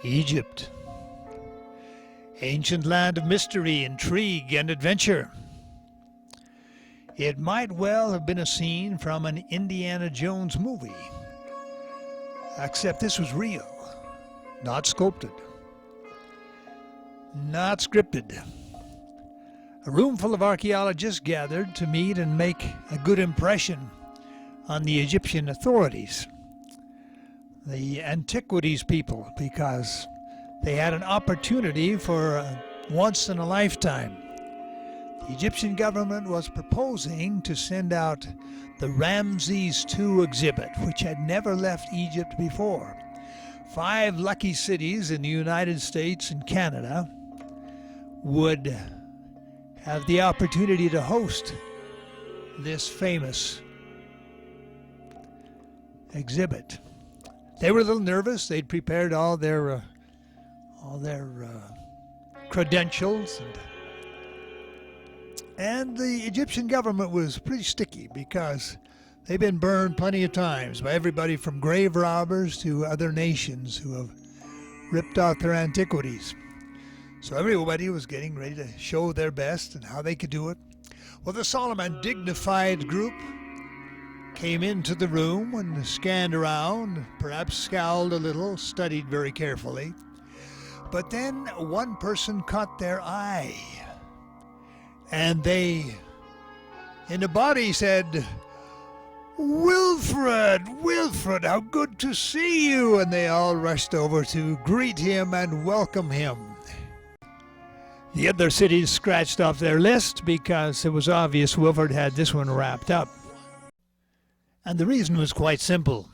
Egypt, ancient land of mystery, intrigue, and adventure. It might well have been a scene from an Indiana Jones movie, except this was real, not sculpted, not scripted. A room full of archaeologists gathered to meet and make a good impression on the Egyptian authorities, the antiquities people, because they had an opportunity for once in a lifetime. The Egyptian government was proposing to send out the Ramses II exhibit, which had never left Egypt before. 5 lucky cities in the United States and Canada would have the opportunity to host this famous exhibit. They were a little nervous. They'd prepared all their credentials, and the Egyptian government was pretty sticky because they've been burned plenty of times by everybody from grave robbers to other nations who have ripped out their antiquities. So everybody was getting ready to show their best and how they could do it. Well, the solemn and dignified group came into the room and scanned around, perhaps scowled a little, studied very carefully. But then one person caught their eye, and they, in a body, said, Wilfred, how good to see you!" And they all rushed over to greet him and welcome him. The other cities scratched off their list because it was obvious Wilfred had this one wrapped up. And the reason was quite simple.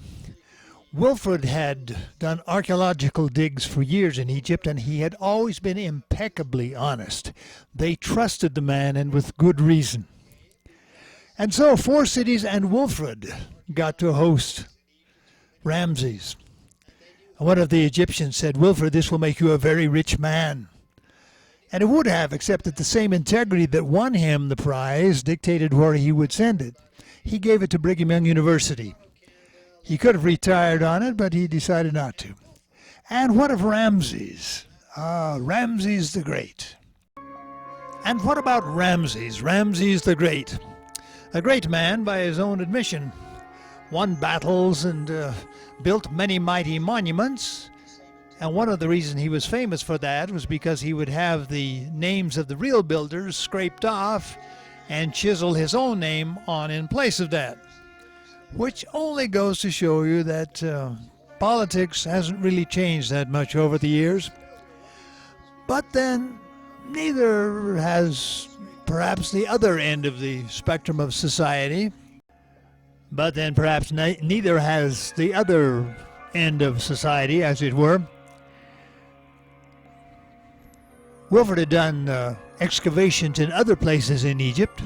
Wilfred had done archaeological digs for years in Egypt, and he had always been impeccably honest. They trusted the man, and with good reason. And so 4 cities and Wilfred got to host Ramses. And one of the Egyptians said, "Wilfred, this will make you a very rich man." And it would have, except that the same integrity that won him the prize dictated where he would send it. He gave it to Brigham Young University. He could have retired on it, but he decided not to. And what of Ramses? Ramses the Great. And what about Ramses the Great? A great man by his own admission. Won battles and built many mighty monuments. And one of the reasons he was famous for that was because he would have the names of the real builders scraped off and chisel his own name on in place of that. Which only goes to show you that politics hasn't really changed that much over the years. But then neither has perhaps the other end of the spectrum of society. But then perhaps neither has the other end of society, as it were. Wilfred had done excavations in other places in Egypt.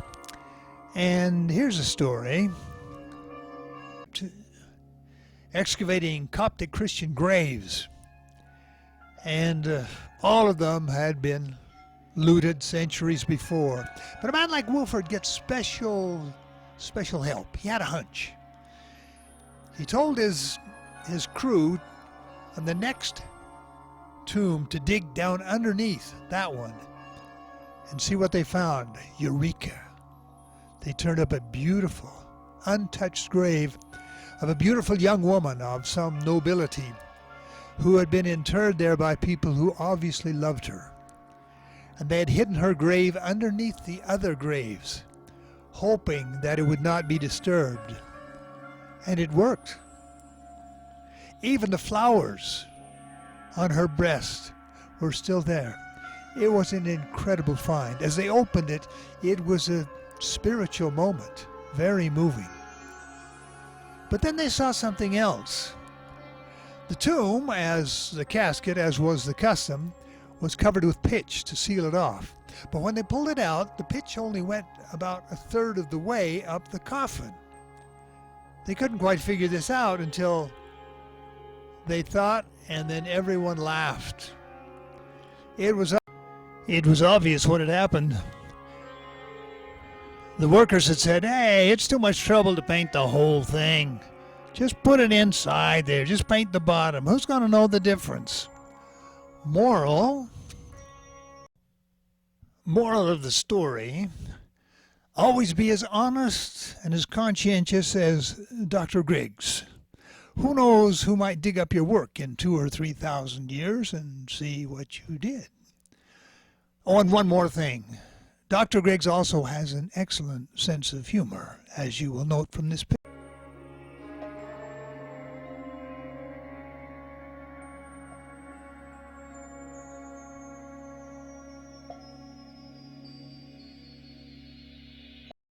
And here's a story. Excavating Coptic Christian graves. And all of them had been looted centuries before. But a man like Wilfred gets special help. He had a hunch. He told his crew on the next tomb to dig down underneath that one and see what they found. Eureka! They turned up a beautiful, untouched grave of a beautiful young woman of some nobility who had been interred there by people who obviously loved her. And they had hidden her grave underneath the other graves, hoping that it would not be disturbed. And it worked. Even the flowers on her breast were still there. It was an incredible find. As they opened it, it was a spiritual moment, very moving. But then they saw something else. The tomb, as the casket, as was the custom, was covered with pitch to seal it off. But when they pulled it out, the pitch only went about 1/3 of the way up the coffin. They couldn't quite figure this out until they thought, and then everyone laughed. It was obvious what had happened. The workers had said, "Hey, it's too much trouble to paint the whole thing. Just put it inside there. Just paint the bottom. Who's going to know the difference?" Moral of the story: always be as honest and as conscientious as Dr. Griggs. Who knows who might dig up your work in 2,000 or 3,000 years and see what you did. Oh, and one more thing. Dr. Griggs also has an excellent sense of humor, as you will note from this picture.